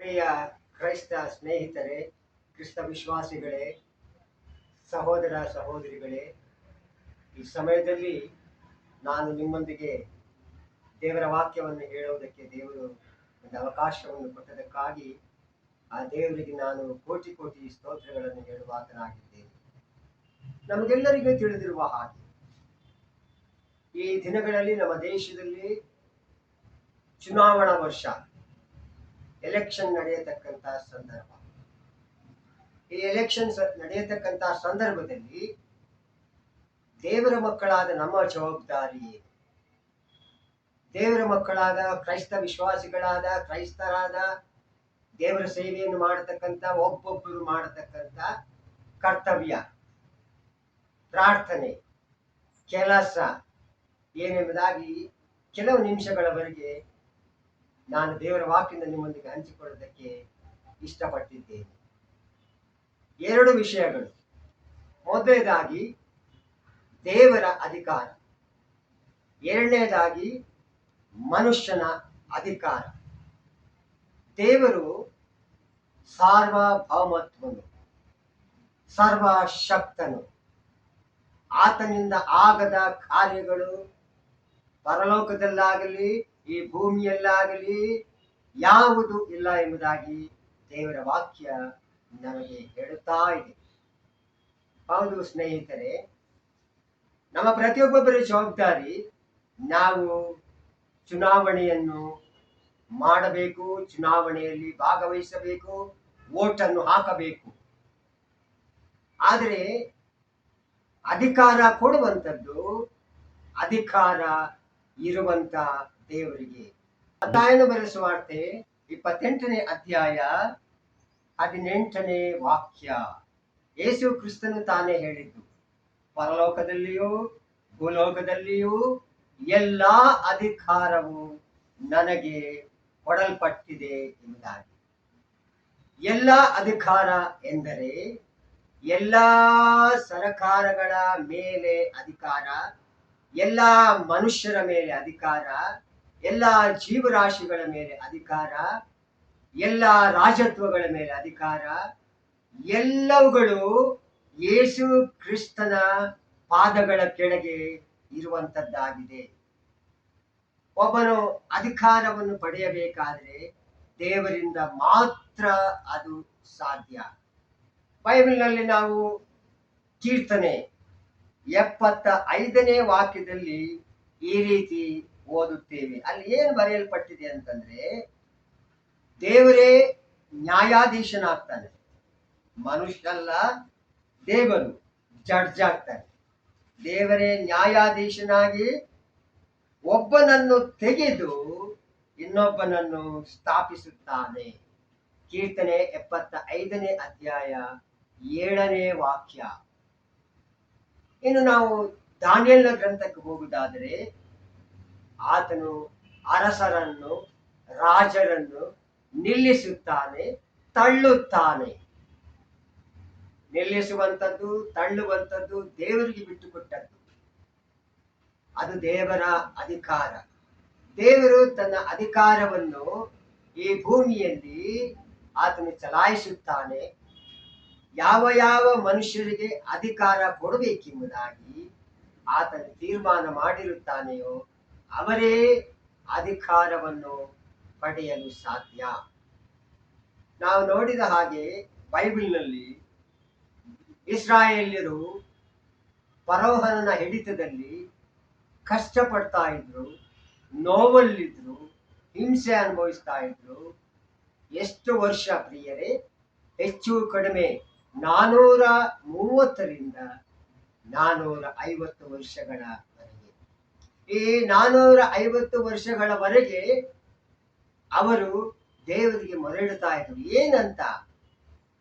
ಪ್ರಿಯ ಕ್ರೈಸ್ತ ಸ್ನೇಹಿತರೆ, ಕ್ರಿಸ್ತ ವಿಶ್ವಾಸಿಗಳೇ, ಸಹೋದರ ಸಹೋದರಿಗಳೇ, ಈ ಸಮಯದಲ್ಲಿ ನಾನು ನಿಮ್ಮೊಂದಿಗೆ ದೇವರ ವಾಕ್ಯವನ್ನು ಹೇಳುವುದಕ್ಕೆ ದೇವರು ಒಂದು ಅವಕಾಶವನ್ನು ಕೊಟ್ಟದಕ್ಕಾಗಿ ಆ ದೇವರಿಗೆ ನಾನು ಕೋಟಿ ಕೋಟಿ ಸ್ತೋತ್ರಗಳನ್ನು ಹೇಳುವಾತನಾಗಿದ್ದೇನೆ. ನಮಗೆಲ್ಲರಿಗೂ ತಿಳಿದಿರುವ ಹಾಗೆ ಈ ದಿನಗಳಲ್ಲಿ ನಮ್ಮ ದೇಶದಲ್ಲಿ ಚುನಾವಣಾ ವರ್ಷ, ಎಲೆಕ್ಷನ್ ನಡೆಯತಕ್ಕಂಥ ಸಂದರ್ಭ. ಈ ಎಲೆಕ್ಷನ್ ನಡೆಯತಕ್ಕಂಥ ಸಂದರ್ಭದಲ್ಲಿ ದೇವರ ಮಕ್ಕಳಾದ ನಮ್ಮ ಜವಾಬ್ದಾರಿ ಏನು? ದೇವರ ಮಕ್ಕಳಾದ ಕ್ರೈಸ್ತ ವಿಶ್ವಾಸಿಗಳಾದ ಕ್ರೈಸ್ತರಾದ ದೇವರ ಸೇವೆಯನ್ನು ಮಾಡತಕ್ಕಂಥ ಒಬ್ಬೊಬ್ಬರು ಮಾಡತಕ್ಕಂಥ ಕರ್ತವ್ಯ, ಪ್ರಾರ್ಥನೆ, ಕೆಲಸ ಏನೆಂಬುದಾಗಿ ಕೆಲವು ನಿಮಿಷಗಳವರೆಗೆ ನಾನು ದೇವರ ವಾಕ್ಯದಿಂದ ನಿಮ್ಮೊಂದಿಗೆ ಹಂಚಿಕೊಳ್ಳೋದಕ್ಕೆ ಇಷ್ಟಪಟ್ಟಿದ್ದೇನೆ. ಎರಡು ವಿಷಯಗಳು. ಮೊದಲನೇದಾಗಿ ದೇವರ ಅಧಿಕಾರ, ಎರಡನೇದಾಗಿ ಮನುಷ್ಯನ ಅಧಿಕಾರ. ದೇವರು ಸಾರ್ವಭೌಮತ್ವನು, ಸರ್ವಶಕ್ತನು. ಆತನಿಂದ ಆಗದ ಕಾರ್ಯಗಳು ಪರಲೋಕದಲ್ಲಾಗಲಿ ಈ ಭೂಮಿಯಲ್ಲಾಗಲಿ ಯಾವುದು ಇಲ್ಲ ಎಂಬುದಾಗಿ ದೇವರ ವಾಕ್ಯ ನಮಗೆ ಹೇಳುತ್ತಾ ಇದೆ. ಹೌದು ಸ್ನೇಹಿತರೆ, ನಮ್ಮ ಪ್ರತಿಯೊಬ್ಬೊಬ್ಬರ ಜವಾಬ್ದಾರಿ ನಾವು ಚುನಾವಣೆಯನ್ನು ಮಾಡಬೇಕು, ಚುನಾವಣೆಯಲ್ಲಿ ಭಾಗವಹಿಸಬೇಕು, ವೋಟನ್ನು ಹಾಕಬೇಕು. ಆದರೆ ಅಧಿಕಾರ ಕೊಡುವಂಥದ್ದು ಅಧಿಕಾರ ಇರುವಂತ ದೇವರಿಗೆ. ಮತ್ತಾಯನು ಬರೆದ ಸುವಾರ್ತೆ 28ನೇ ಅಧ್ಯಾಯ 18ನೇ ವಾಕ್ಯ. ಯೇಸು ಕ್ರಿಸ್ತನು ತಾನೇ ಹೇಳಿದ್ದು, ಪರಲೋಕದಲ್ಲಿಯೂ ಭೂಲೋಕದಲ್ಲಿಯೂ ಎಲ್ಲಾ ಅಧಿಕಾರವು ನನಗೆ ಕೊಡಲ್ಪಟ್ಟಿದೆ ಎಂಬುದಾಗಿ. ಎಲ್ಲ ಅಧಿಕಾರ ಎಂದರೆ ಎಲ್ಲ ಸರಕಾರಗಳ ಮೇಲೆ ಅಧಿಕಾರ, ಎಲ್ಲ ಮನುಷ್ಯರ ಮೇಲೆ ಅಧಿಕಾರ, ಎಲ್ಲ ಜೀವರಾಶಿಗಳ ಮೇಲೆ ಅಧಿಕಾರ, ಎಲ್ಲ ರಾಜತ್ವಗಳ ಮೇಲೆ ಅಧಿಕಾರ, ಎಲ್ಲವುಗಳು ಯೇಸು ಕ್ರಿಸ್ತನ ಪಾದಗಳ ಕೆಳಗೆ ಇರುವಂತದ್ದಾಗಿದೆ. ಒಬ್ಬನು ಅಧಿಕಾರವನ್ನು ಪಡೆಯಬೇಕಾದ್ರೆ ದೇವರಿಂದ ಮಾತ್ರ ಅದು ಸಾಧ್ಯ. ಬೈಬಲ್ನಲ್ಲಿ ನಾವು ಕೀರ್ತನೆ 75ನೇ ವಾಕ್ಯದಲ್ಲಿ ಈ ರೀತಿ ಓದುತ್ತೇವೆ. ಅಲ್ಲಿ ಏನು ಬರೆಯಲ್ಪಟ್ಟಿದೆ ಅಂತಂದ್ರೆ, ದೇವರೇ ನ್ಯಾಯಾಧೀಶನಾಗ್ತಾನೆ, ಮನುಷ್ಯಲ್ಲ, ದೇವರು ಜಡ್ಜ್ ಆಗ್ತಾನೆ. ದೇವರೇ ನ್ಯಾಯಾಧೀಶನಾಗಿ ಒಬ್ಬನನ್ನು ತೆಗೆದು ಇನ್ನೊಬ್ಬನನ್ನು ಸ್ಥಾಪಿಸುತ್ತಾನೆ. ಕೀರ್ತನೆ 75ನೇ ಅಧ್ಯಾಯ 7ನೇ ವಾಕ್ಯ. ಇನ್ನು ನಾವು ದಾನಿಯೇಲನ ಗ್ರಂಥಕ್ಕೆ ಹೋಗುವುದಾದರೆ, ಆತನು ಅರಸರನ್ನು ರಾಜರನ್ನು ನಿಲ್ಲಿಸುತ್ತಾನೆ, ತಳ್ಳುತ್ತಾನೆ. ನಿಲ್ಲಿಸುವಂಥದ್ದು ತಳ್ಳುವಂಥದ್ದು ದೇವರಿಗೆ ಬಿಟ್ಟುಕೊಟ್ಟದ್ದು. ಅದು ದೇವರ ಅಧಿಕಾರ. ದೇವರು ತನ್ನ ಅಧಿಕಾರವನ್ನು ಈ ಭೂಮಿಯಲ್ಲಿ ಆತನು ಚಲಾಯಿಸುತ್ತಾನೆ. ಯಾವ ಯಾವ ಮನುಷ್ಯರಿಗೆ ಅಧಿಕಾರ ಕೊಡಬೇಕೆಂಬುದಾಗಿ ಆತನು ತೀರ್ಮಾನ ಮಾಡಿರುತ್ತಾನೆಯೋ ಅವರೇ ಅಧಿಕಾರವನ್ನು ಪಡೆಯಲು ಸಾಧ್ಯ. ನಾವು ನೋಡಿದ ಹಾಗೆ ಬೈಬಲ್ನಲ್ಲಿ ಇಸ್ರಾಯೇಲ್ಯರು ಫರೋಹನ ಹಿಡಿತದಲ್ಲಿ ಕಷ್ಟಪಡ್ತಾ ಇದ್ರು, ನೋವಲ್ಲಿದ್ರು, ಹಿಂಸೆ ಅನುಭವಿಸ್ತಾ ಇದ್ರು. ಎಷ್ಟು ವರ್ಷ ಪ್ರಿಯರೇ? ಹೆಚ್ಚು ಕಡಿಮೆ 430ರಿಂದ 450 ವರ್ಷಗಳವರೆಗೆ. ಈ 450 ವರ್ಷಗಳವರೆಗೆ ಅವರು ದೇವರಿಗೆ ಮೊರೆಯಿಡುತ್ತಾ ಇದ್ರು. ಏನಂತ?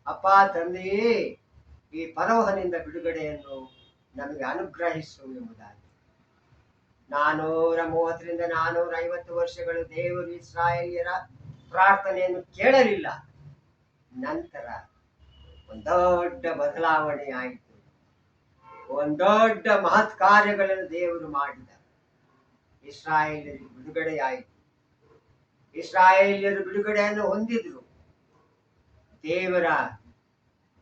ಅಪ್ಪ ತಂದೆಯೇ, ಈ ಫರೋಹನಿಂದ ಬಿಡುಗಡೆಯನ್ನು ನಮಗೆ ಅನುಗ್ರಹಿಸು ಎಂಬುದಾಗಿ. 430ರಿಂದ 450 ವರ್ಷಗಳು ದೇವರು ಇಸ್ರಾಯೇಲ್ಯರ ಪ್ರಾರ್ಥನೆಯನ್ನು ಕೇಳಲಿಲ್ಲ. ನಂತರ ಒಂದೊಡ್ಡ ಬದಲಾವಣೆ ಆಯಿತು. ಒಂದೊಡ್ಡ ಮಹತ್ ಕಾರ್ಯಗಳನ್ನು ದೇವರು ಮಾಡಿದ. ಇಸ್ರಾಯೇಲ್ಯರಿಗೆ ಬಿಡುಗಡೆಯಾಯಿತು. ಇಸ್ರಾಯೇಲ್ಯರು ಬಿಡುಗಡೆಯನ್ನು ಹೊಂದಿದ್ರು. ದೇವರ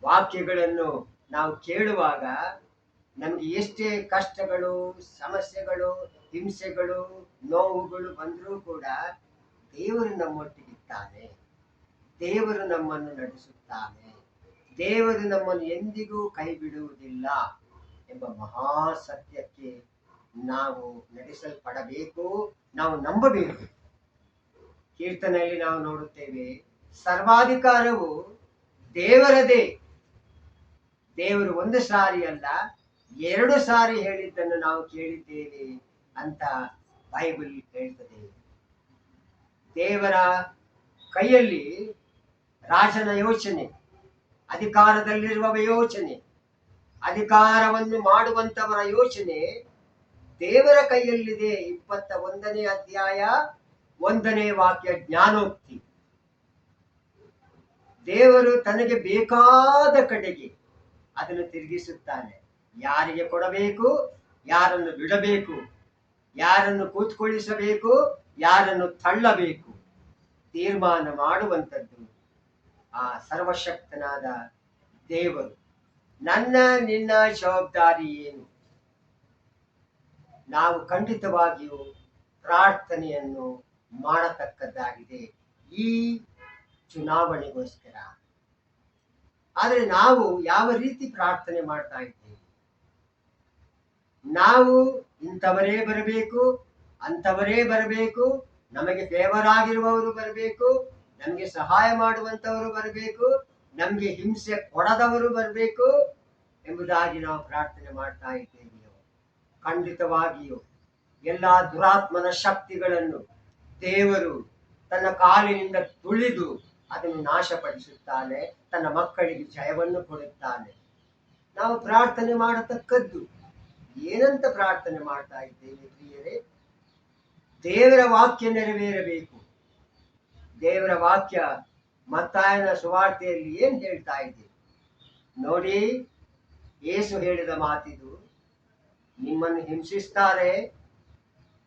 ವಾಕ್ಯಗಳನ್ನು ನಾವು ಕೇಳುವಾಗ ನಮಗೆ ಎಷ್ಟೇ ಕಷ್ಟಗಳು, ಸಮಸ್ಯೆಗಳು, ಹಿಂಸೆಗಳು, ನೋವುಗಳು ಬಂದರೂ ಕೂಡ ದೇವರು ನಮ್ಮೊಟ್ಟಿಗಿದ್ದಾನೆ. ದೇವರು ನಮ್ಮನ್ನು ನಡೆಸುತ್ತಾನೆ. ದೇವರು ನಮ್ಮನ್ನು ಎಂದಿಗೂ ಕೈ ಬಿಡುವುದಿಲ್ಲ ಎಂಬ ಮಹಾ ಸತ್ಯಕ್ಕೆ ನಾವು ನಡೆಸಲ್ಪಡಬೇಕು, ನಾವು ನಂಬಬೇಕು. ಕೀರ್ತನೆಯಲ್ಲಿ ನಾವು ನೋಡುತ್ತೇವೆ, ಸರ್ವಾಧಿಕಾರವು ದೇವರದೇ. ದೇವರು ಒಂದು ಸಾರಿ ಅಲ್ಲ, 2 ಸಾರಿ ಹೇಳಿದ್ದನ್ನು ನಾವು ಕೇಳಿದ್ದೇವೆ ಅಂತ ಬೈಬಲ್ ಹೇಳ್ತದೆ. ದೇವರ ಕೈಯಲ್ಲಿ ರಾಜನ ಯೋಚನೆ, ಅಧಿಕಾರದಲ್ಲಿರುವ ಯೋಚನೆ, ಅಧಿಕಾರವನ್ನು ಮಾಡುವಂತವರ ಯೋಚನೆ ದೇವರ ಕೈಯಲ್ಲಿದೆ. 21ನೇ ಅಧ್ಯಾಯ 1ನೇ ವಾಕ್ಯ ಜ್ಞಾನೋಕ್ತಿ. ದೇವರು ತನಗೆ ಬೇಕಾದ ಕಡೆಗೆ ಅದನ್ನು ತಿರುಗಿಸುತ್ತಾನೆ. ಯಾರಿಗೆ ಕೊಡಬೇಕು, ಯಾರನ್ನು ಬಿಡಬೇಕು, ಯಾರನ್ನು ಕೂತ್ಕೊಳ್ಳಿಸಬೇಕು, ಯಾರನ್ನು ತಳ್ಳಬೇಕು, ತೀರ್ಮಾನ ಮಾಡುವಂಥದ್ದು ಆ ಸರ್ವಶಕ್ತನಾದ ದೇವರು. ನನ್ನ ನಿನ್ನ ಜವಾಬ್ದಾರಿ ಏನು? ನಾವು ಖಂಡಿತವಾಗಿಯೂ ಪ್ರಾರ್ಥನೆಯನ್ನು ಮಾಡತಕ್ಕದ್ದಾಗಿದೆ ಈ ಚುನಾವಣೆಗೋಸ್ಕರ. ಆದರೆ ನಾವು ಯಾವ ರೀತಿ ಪ್ರಾರ್ಥನೆ ಮಾಡ್ತಾ ಇದ್ದೇವೆ? ನಾವು ಇಂಥವರೇ ಬರಬೇಕು, ಅಂಥವರೇ ಬರಬೇಕು, ನಮಗೆ ಫೇವರ್ ಆಗಿರುವವರು ಬರಬೇಕು, ನಮಗೆ ಸಹಾಯ ಮಾಡುವಂಥವರು ಬರಬೇಕು, ನಮಗೆ ಹಿಂಸೆ ಕೊಡದವರು ಬರಬೇಕು ಎಂಬುದಾಗಿ ನಾವು ಪ್ರಾರ್ಥನೆ ಮಾಡ್ತಾ ಇದ್ದೇವೆ. ಖಂಡಿತವಾಗಿಯೂ ಎಲ್ಲ ದುರಾತ್ಮನ ಶಕ್ತಿಗಳನ್ನು ದೇವರು ತನ್ನ ಕಾಲಿನಿಂದ ತುಳಿದು ಅದನ್ನು ನಾಶಪಡಿಸುತ್ತಾನೆ, ತನ್ನ ಮಕ್ಕಳಿಗೆ ಜಯವನ್ನು ಕೊಡುತ್ತಾನೆ. ನಾವು ಪ್ರಾರ್ಥನೆ ಮಾಡತಕ್ಕದ್ದು ಏನಂತ ಪ್ರಾರ್ಥನೆ ಮಾಡ್ತಾ ಇದ್ದೇವೆ ಪ್ರಿಯರೇ? ದೇವರ ವಾಕ್ಯ ನೆರವೇರಬೇಕು. ದೇವರ ವಾಕ್ಯ ಮತ್ತಾಯನ ಸುವಾರ್ತೆಯಲ್ಲಿ ಏನ್ ಹೇಳ್ತಾ ಇದೆ ನೋಡಿ. ಯೇಸು ಹೇಳಿದ ಮಾತಿದು, ನಿಮ್ಮನ್ನು ಹಿಂಸಿಸ್ತಾರೆ,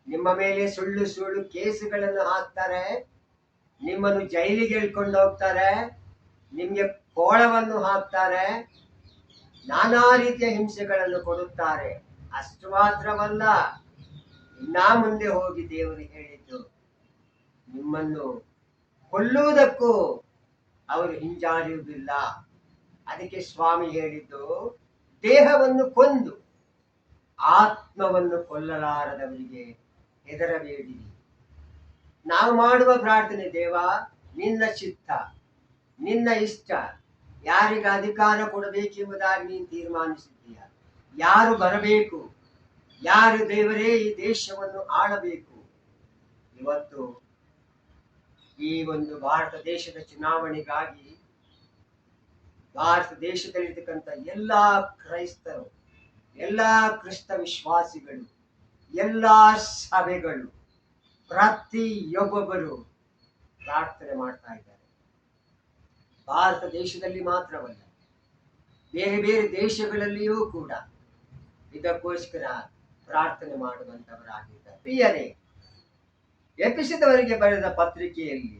ನಿಮ್ಮ ಮೇಲೆ ಸುಳ್ಳು ಸುಳ್ಳು ಕೇಸುಗಳನ್ನು ಹಾಕ್ತಾರೆ, ನಿಮ್ಮನ್ನು ಜೈಲಿಗೆ ಎಳ್ಕೊಂಡು ಹೋಗ್ತಾರೆ, ನಿಮ್ಗೆ ಕೋಳವನ್ನು ಹಾಕ್ತಾರೆ, ನಾನಾ ರೀತಿಯ ಹಿಂಸೆಗಳನ್ನು ಕೊಡುತ್ತಾರೆ. ಅಷ್ಟು ಮಾತ್ರವಲ್ಲ, ಇನ್ನ ಮುಂದೆ ಹೋಗಿ ದೇವರು ಹೇಳಿದ್ದು, ನಿಮ್ಮನ್ನು ಕೊಲ್ಲುವುದಕ್ಕೂ ಅವರು ಹಿಂಜಾರಿಯುವುದಿಲ್ಲ. ಅದಕ್ಕೆ ಸ್ವಾಮಿ ಹೇಳಿದ್ದು, ದೇಹವನ್ನು ಕೊಂದು ಆತ್ಮವನ್ನು ಕೊಲ್ಲಲಾರದವರಿಗೆ ಹೆದರಬೇಡಿರಿ. ನಾವು ಮಾಡುವ ಪ್ರಾರ್ಥನೆ, ದೇವ ನಿನ್ನ ಚಿತ್ತ, ನಿನ್ನ ಇಷ್ಟ, ಯಾರಿಗೆ ಅಧಿಕಾರ ಕೊಡಬೇಕೆಂಬುದಾಗಿ ನೀನು ತೀರ್ಮಾನಿಸಿದ್ದೀಯ, ಯಾರು ಬರಬೇಕು, ಯಾರು ದೇವರೇ ಈ ದೇಶವನ್ನು ಆಳಬೇಕು. ಇವತ್ತು ಈ ಒಂದು ಭಾರತ ದೇಶದ ಚುನಾವಣೆಗಾಗಿ ಭಾರತ ದೇಶದಲ್ಲಿರ್ತಕ್ಕಂಥ ಎಲ್ಲ ಕ್ರೈಸ್ತರು, ಎಲ್ಲ ಕ್ರಿಸ್ತ ವಿಶ್ವಾಸಿಗಳು, ಎಲ್ಲ ಸಭೆಗಳು, ಪ್ರತಿಯೊಬ್ಬೊಬ್ಬರು ಪ್ರಾರ್ಥನೆ ಮಾಡ್ತಾ ಇದ್ದಾರೆ. ಭಾರತ ದೇಶದಲ್ಲಿ ಮಾತ್ರವಲ್ಲ, ಬೇರೆ ಬೇರೆ ದೇಶಗಳಲ್ಲಿಯೂ ಕೂಡ ಇದಕ್ಕೋಸ್ಕರ ಪ್ರಾರ್ಥನೆ ಮಾಡುವಂತವರಾಗಿದ್ದಾರೆ. ಪ್ರಿಯರೇ, ಎಫೆಸದವರಿಗೆ ಬರೆದ ಪತ್ರಿಕೆಯಲ್ಲಿ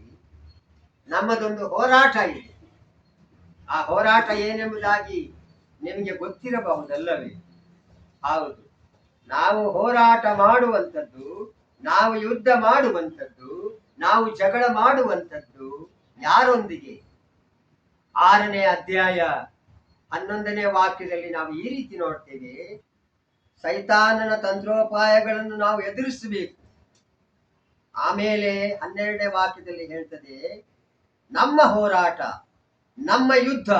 ನಮ್ಮದೊಂದು ಹೋರಾಟ ಇದೆ. ಆ ಹೋರಾಟ ಏನೆಂಬುದಾಗಿ ನಿಮಗೆ ಗೊತ್ತಿರಬಹುದಲ್ಲವೇ? ಹೌದು, ನಾವು ಹೋರಾಟ ಮಾಡುವಂಥದ್ದು, ನಾವು ಯುದ್ಧ ಮಾಡುವಂಥದ್ದು, ನಾವು ಜಗಳ ಮಾಡುವಂಥದ್ದು ಯಾರೊಂದಿಗೆ? 6ನೇ ಅಧ್ಯಾಯ 11ನೇ ವಾಕ್ಯದಲ್ಲಿ ನಾವು ಈ ರೀತಿ ನೋಡ್ತೇವೆ, ಸೈತಾನನ ತಂತ್ರೋಪಾಯಗಳನ್ನು ನಾವು ಎದುರಿಸಬೇಕು. ಆಮೇಲೆ 12ನೇ ವಾಕ್ಯದಲ್ಲಿ ಹೇಳ್ತದೆ, ನಮ್ಮ ಹೋರಾಟ, ನಮ್ಮ ಯುದ್ಧ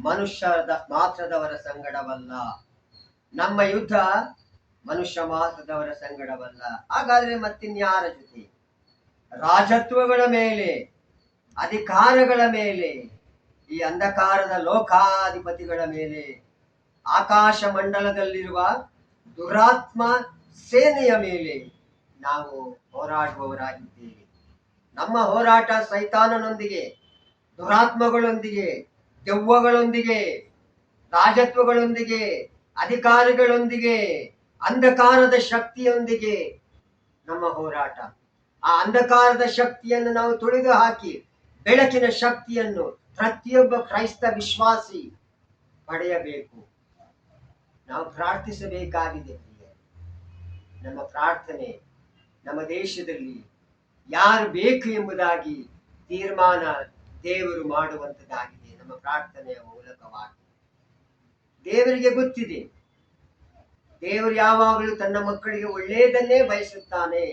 ಮನುಷ್ಯದ ಮಾತ್ರದವರ ಸಂಗಡವಲ್ಲ. ನಮ್ಮ ಯುದ್ಧ ಮನುಷ್ಯ ಮಾತ್ರದವರ ಸಂಗಡವಲ್ಲ. ಹಾಗಾದ್ರೆ ಮತ್ತಿನ್ಯಾರ ಜೊತೆ? ರಾಜತ್ವಗಳ ಮೇಲೆ, ಅಧಿಕಾರಗಳ ಮೇಲೆ, ಈ ಅಂಧಕಾರದ ಲೋಕಾಧಿಪತಿಗಳ ಮೇಲೆ, ಆಕಾಶ ಮಂಡಲದಲ್ಲಿರುವ ದುರಾತ್ಮ ಸೇನೆಯ ಮೇಲೆ ನಾವು ಹೋರಾಡುವವರಾಗಿದ್ದೇವೆ. ನಮ್ಮ ಹೋರಾಟ ಸೈತಾನನೊಂದಿಗೆ, ದುರಾತ್ಮಗಳೊಂದಿಗೆ, ದೆವ್ವಗಳೊಂದಿಗೆ, ರಾಜತ್ವಗಳೊಂದಿಗೆ, ಅಧಿಕಾರಿಗಳೊಂದಿಗೆ, ಅಂಧಕಾರದ ಶಕ್ತಿಯೊಂದಿಗೆ ನಮ್ಮ ಹೋರಾಟ. ಆ ಅಂಧಕಾರದ ಶಕ್ತಿಯನ್ನು ನಾವು ತುಳಿದು ಹಾಕಿ ಬೆಳಕಿನ ಶಕ್ತಿಯನ್ನು ಪ್ರತಿಯೊಬ್ಬ ಕ್ರೈಸ್ತ ವಿಶ್ವಾಸಿ ಪಡೆಯಬೇಕು. ನಾವು ಪ್ರಾರ್ಥಿಸಬೇಕಾಗಿದೆ ಪ್ರಿಯರೇ. ನಮ್ಮ ಪ್ರಾರ್ಥನೆ ನಮ್ಮ ದೇಶದಲ್ಲಿ ಯಾರು ಬೇಕು ಎಂಬುದಾಗಿ ತೀರ್ಮಾನ ದೇವರು ಮಾಡುವಂಥದ್ದಾಗಿದೆ ನಮ್ಮ ಪ್ರಾರ್ಥನೆಯ ಮೂಲಕವಾಗಿ. ದೇವರಿಗೆ ಗೊತ್ತಿದೆ, ದೇವರು ಯಾವಾಗಲೂ ತನ್ನ ಮಕ್ಕಳಿಗೆ ಒಳ್ಳೆಯದನ್ನೇ ಬಯಸುತ್ತಾನೆ.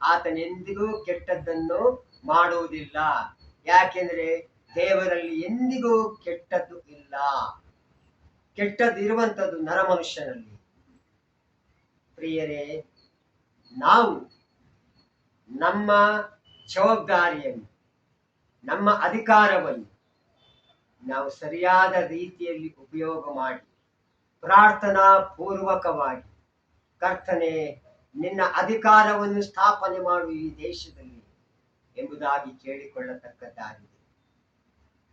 ಆತನೆಂದಿಗೂ ಕೆಟ್ಟದ್ದನ್ನು ಮಾಡುವುದಿಲ್ಲ. ಯಾಕೆಂದ್ರೆ ದೇವರಲ್ಲಿ ಎಂದಿಗೂ ಕೆಟ್ಟದ್ದು ಇಲ್ಲ. ಕೆಟ್ಟದ್ದು ಇರುವಂಥದ್ದು ನರಮನುಷ್ಯನಲ್ಲಿ. ಪ್ರಿಯರೇ, ನಾವು ನಮ್ಮ ಜವಾಬ್ದಾರಿಯನ್ನು, ನಮ್ಮ ಅಧಿಕಾರವನ್ನು ನಾವು ಸರಿಯಾದ ರೀತಿಯಲ್ಲಿ ಉಪಯೋಗ ಮಾಡಿ ಪ್ರಾರ್ಥನಾ ಪೂರ್ವಕವಾಗಿ, ಕರ್ತನೆ ನಿನ್ನ ಅಧಿಕಾರವನ್ನು ಸ್ಥಾಪನೆ ಮಾಡು ಈ ದೇಶದಲ್ಲಿ ಎಂಬುದಾಗಿ ಕೇಳಿಕೊಳ್ಳತಕ್ಕದ್ದಾಗಿದೆ.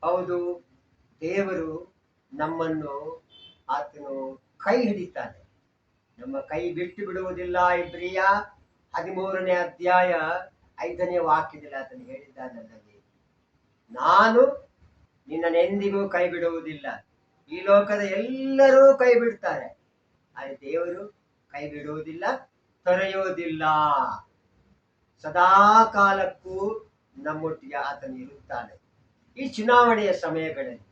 ಹೌದು, ದೇವರು ನಮ್ಮನ್ನು ಆತನು ಕೈ ಹಿಡಿತಾನೆ, ನಮ್ಮ ಕೈ ಬಿಟ್ಟು ಬಿಡುವುದಿಲ್ಲ. ಇಬ್ರಿಯ 13ನೇ ಅಧ್ಯಾಯ 5ನೇ ವಾಕ್ಯದಲ್ಲಿ ಆತನು ಹೇಳಿದ್ದಾನಲ್ಲದೆ, ನಾನು ನಿನ್ನನೆಂದಿಗೂ ಕೈ ಬಿಡುವುದಿಲ್ಲ. ಈ ಲೋಕದ ಎಲ್ಲರೂ ಕೈ ಬಿಡ್ತಾರೆ, ಆದರೆ ದೇವರು ಕೈ ಬಿಡುವುದಿಲ್ಲ, ತೊರೆಯುವುದಿಲ್ಲ. ಸದಾ ಕಾಲಕ್ಕೂ ನಮ್ಮೊಟ್ಟಿಗೆ ಆತನು ಇರುತ್ತಾನೆ. ಈ ಚುನಾವಣೆಯ ಸಮಯಗಳಲ್ಲಿ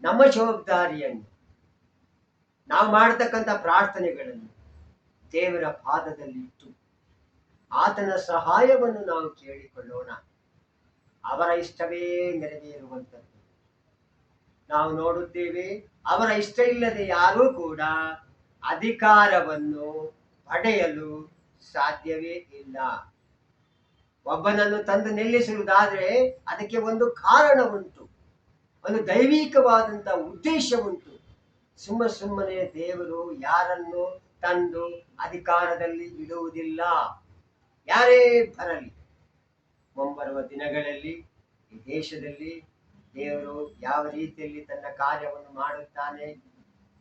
ನಮ್ಮ ಜವಾಬ್ದಾರಿಯನ್ನು, ನಾವು ಮಾಡತಕ್ಕಂಥ ಪ್ರಾರ್ಥನೆಗಳನ್ನು ದೇವರ ಪಾದದಲ್ಲಿಟ್ಟು ಆತನ ಸಹಾಯವನ್ನು ನಾವು ಕೇಳಿಕೊಳ್ಳೋಣ. ಅವರ ಇಷ್ಟವೇ ನೆರವೇರುವಂಥದ್ದು ನಾವು ನೋಡುತ್ತೇವೆ. ಅವರ ಇಷ್ಟ ಇಲ್ಲದೆ ಯಾರೂ ಕೂಡ ಅಧಿಕಾರವನ್ನು ಪಡೆಯಲು ಸಾಧ್ಯವೇ ಇಲ್ಲ. ಒಬ್ಬನನ್ನು ತಂದು ನಿಲ್ಲಿಸುವುದಾದ್ರೆ ಅದಕ್ಕೆ ಒಂದು ಕಾರಣ ಉಂಟು, ಒಂದು ದೈವಿಕವಾದಂಥ ಉದ್ದೇಶ ಉಂಟು. ಸುಮ್ಮನೆ ದೇವರು ಯಾರನ್ನು ತಂದು ಅಧಿಕಾರದಲ್ಲಿ ಇಡುವುದಿಲ್ಲ. ಯಾರೇ ಬರಲಿ, ಮುಂಬರುವ ದಿನಗಳಲ್ಲಿ ಈ ದೇಶದಲ್ಲಿ ದೇವರು ಯಾವ ರೀತಿಯಲ್ಲಿ ತನ್ನ ಕಾರ್ಯವನ್ನು ಮಾಡುತ್ತಾನೆ,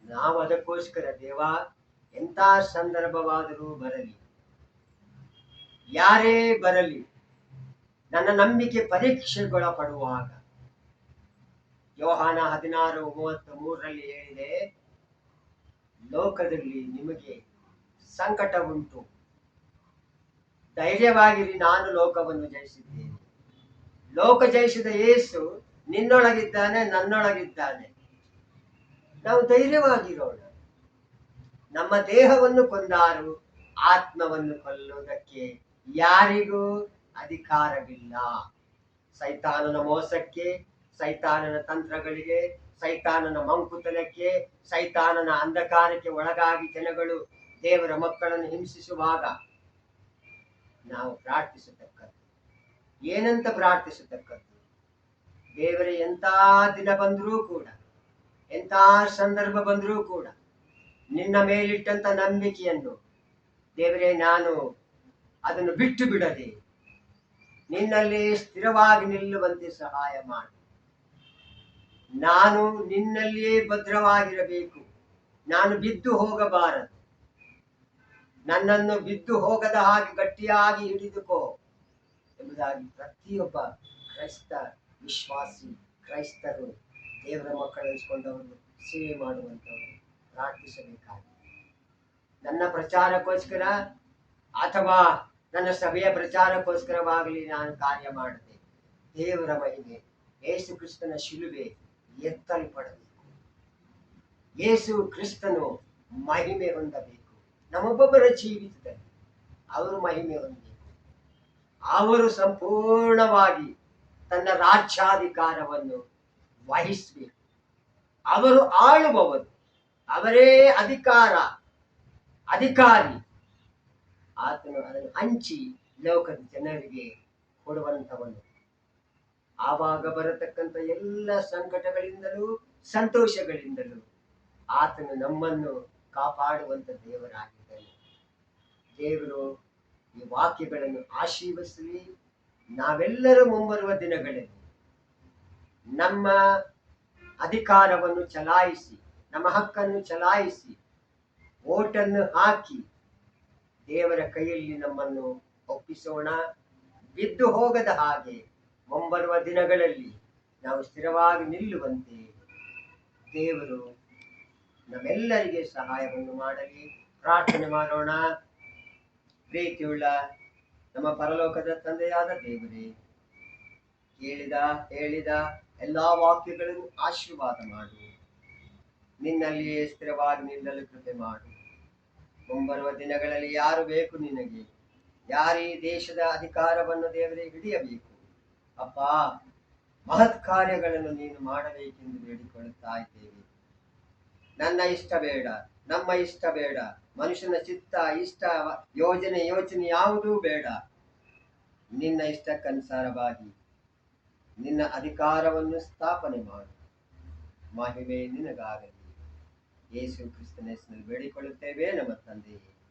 ನಾವು ಅದಕ್ಕೋಸ್ಕರ ದೇವ ಎಂಥ ಸಂದರ್ಭವಾದರೂ ಬರಲಿ, ಯಾರೇ ಬರಲಿ, ನನ್ನ ನಂಬಿಕೆ ಪರೀಕ್ಷೆಗೊಳಪಡುವಾಗ ಯೋಹಾನ 16:33 ಹೇಳಿದೆ, ಲೋಕದಲ್ಲಿ ನಿಮಗೆ ಸಂಕಟ ಉಂಟು, ಧೈರ್ಯವಾಗಿರಿ, ನಾನು ಲೋಕವನ್ನು ಜಯಿಸಿದ್ದೇನೆ. ಲೋಕ ಜಯಿಸಿದ ಯೇಸು ನಿನ್ನೊಳಗಿದ್ದಾನೆ, ನನ್ನೊಳಗಿದ್ದಾನೆ. ನಾವು ಧೈರ್ಯವಾಗಿರೋಣ. ನಮ್ಮ ದೇಹವನ್ನು ಕೊಂದಾರು ಆತ್ಮವನ್ನು ಕೊಲ್ಲುವುದಕ್ಕೆ ಯಾರಿಗೂ ಅಧಿಕಾರವಿಲ್ಲ. ಸೈತಾನನ ಮೋಸಕ್ಕೆ, ಸೈತಾನನ ತಂತ್ರಗಳಿಗೆ, ಸೈತಾನನ ಮಂಕುತನಕ್ಕೆ, ಸೈತಾನನ ಅಂಧಕಾರಕ್ಕೆ ಒಳಗಾಗಿ ಜನಗಳು ದೇವರ ಮಕ್ಕಳನ್ನು ಹಿಂಸಿಸುವಾಗ ನಾವು ಪ್ರಾರ್ಥಿಸತಕ್ಕದ್ದು ಏನಂತ ಪ್ರಾರ್ಥಿಸತಕ್ಕದ್ದು? ದೇವರೇ, ಎಂಥ ದಿನ ಬಂದರೂ ಕೂಡ, ಎಂಥ ಸಂದರ್ಭ ಬಂದರೂ ಕೂಡ ನಿನ್ನ ಮೇಲಿಟ್ಟಂತ ನಂಬಿಕೆಯನ್ನು ದೇವರೇ ನಾನು ಅದನ್ನು ಬಿಟ್ಟು ಬಿಡದೆ ನಿನ್ನಲ್ಲಿ ಸ್ಥಿರವಾಗಿ ನಿಲ್ಲುವಂತೆ ಸಹಾಯ ಮಾಡು. ನಾನು ನಿನ್ನಲ್ಲಿಯೇ ಭದ್ರವಾಗಿರಬೇಕು. ನಾನು ಬಿದ್ದು ಹೋಗಬಾರದು. ನನ್ನನ್ನು ಬಿದ್ದು ಹೋಗದ ಹಾಗೆ ಗಟ್ಟಿಯಾಗಿ ಹಿಡಿದುಕೋ ಎಂಬುದಾಗಿ ಪ್ರತಿಯೊಬ್ಬ ಕ್ರೈಸ್ತ ವಿಶ್ವಾಸಿ, ಕ್ರೈಸ್ತರು, ದೇವರ ಮಕ್ಕಳೆನಿಸಿಕೊಂಡವರು, ಸೇವೆ ಮಾಡುವಂಥವರು ಪ್ರಾರ್ಥಿಸಬೇಕಾಗಿದೆ. ನನ್ನ ಪ್ರಚಾರಕ್ಕೋಸ್ಕರ ಅಥವಾ ನನ್ನ ಸಭೆಯ ಪ್ರಚಾರಕ್ಕೋಸ್ಕರವಾಗಲಿ ನಾನು ಕಾರ್ಯ ಮಾಡದೆ ದೇವರ ಮಹಿಮೆ, ಯೇಸು ಕ್ರಿಸ್ತನ ಶಿಲುಬೆ ಎತ್ತಲ್ಪಡಬೇಕು. ಯೇಸು ಕ್ರಿಸ್ತನು ಮಹಿಮೆ ಹೊಂದಬೇಕು. ನಮ್ಮೊಬ್ಬೊಬ್ಬರ ಜೀವಿತದಲ್ಲಿ ಅವರು ಮಹಿಮೆ ಹೊಂದಬೇಕು. ಅವರು ಸಂಪೂರ್ಣವಾಗಿ ತನ್ನ ರಾಜ್ಯಾಧಿಕಾರವನ್ನು ವಹಿಸಬೇಕು. ಅವರು ಆಳುವವರು, ಅವರೇ ಅಧಿಕಾರಿ. ಆತನು ಅದನ್ನು ಹಂಚಿ ಲೋಕದ ಜನರಿಗೆ ಕೊಡುವಂಥವನು. ಆವಾಗ ಬರತಕ್ಕಂಥ ಎಲ್ಲ ಸಂಕಟಗಳಿಂದಲೂ ಸಂತೋಷಗಳಿಂದಲೂ ಆತನು ನಮ್ಮನ್ನು ಕಾಪಾಡುವಂಥ ದೇವರಾಗಿದ್ದಾನೆ. ದೇವರು ಈ ವಾಕ್ಯಗಳನ್ನು ಆಶೀರ್ವದಿಸಲಿ. ನಾವೆಲ್ಲರೂ ಮುಂಬರುವ ದಿನಗಳಲ್ಲಿ ನಮ್ಮ ಅಧಿಕಾರವನ್ನು ಚಲಾಯಿಸಿ, ನಮ್ಮ ಹಕ್ಕನ್ನು ಚಲಾಯಿಸಿ, ಓಟನ್ನು ಹಾಕಿ ದೇವರ ಕೈಯಲ್ಲಿ ನಮ್ಮನ್ನು ಒಪ್ಪಿಸೋಣ. ಬಿದ್ದು ಹೋಗದ ಹಾಗೆ ಮುಂಬರುವ ದಿನಗಳಲ್ಲಿ ನಾವು ಸ್ಥಿರವಾಗಿ ನಿಲ್ಲುವಂತೆ ದೇವರು ನಮ್ಮೆಲ್ಲರಿಗೆ ಸಹಾಯವನ್ನು ಮಾಡಲಿ. ಪ್ರಾರ್ಥನೆ ಮಾಡೋಣ. ಪ್ರೀತಿಯುಳ್ಳ ನಮ್ಮ ಪರಲೋಕದ ತಂದೆಯಾದ ದೇವರೇ, ಕೇಳಿದ ಹೇಳಿದ ಎಲ್ಲಾ ವಾಕ್ಯಗಳನ್ನು ಆಶೀರ್ವಾದ ಮಾಡು. ನಿನ್ನಲ್ಲಿಯೇ ಸ್ಥಿರವಾಗಿ ನಿಲ್ಲಲು ಕೃಪೆ ಮಾಡು. ಮುಂಬರುವ ದಿನಗಳಲ್ಲಿ ಯಾರು ಬೇಕು ನಿನಗೆ, ಯಾರೀ ದೇಶದ ಅಧಿಕಾರವನ್ನು ದೇವರೇ ಹಿಡಿಯಬೇಕು ಅಪ್ಪ, ಮಹತ್ ಕಾರ್ಯಗಳನ್ನು ನೀನು ಮಾಡಬೇಕೆಂದು ಬೇಡಿಕೊಳ್ಳುತ್ತಾ ಇದ್ದೇವೆ. ನನ್ನ ಇಷ್ಟ ಬೇಡ, ನಮ್ಮ ಇಷ್ಟ ಬೇಡ, ಮನುಷ್ಯನ ಚಿತ್ತ ಇಷ್ಟ ಯೋಚನೆ ಯಾವುದೂ ಬೇಡ. ನಿನ್ನ ಇಷ್ಟಕ್ಕನುಸಾರವಾಗಿ ನಿನ್ನ ಅಧಿಕಾರವನ್ನು ಸ್ಥಾಪನೆ ಮಾಡು. ಮಹಿಮೆ ನಿನಗಾಗಲಿ. ಯೇಸು ಕ್ರಿಸ್ತನ ಹೆಸರಿನಲ್ಲಿ ಬೇಡಿಕೊಳ್ಳುತ್ತೇವೆ ನಮ್ಮ ತಂದೆಯೇ.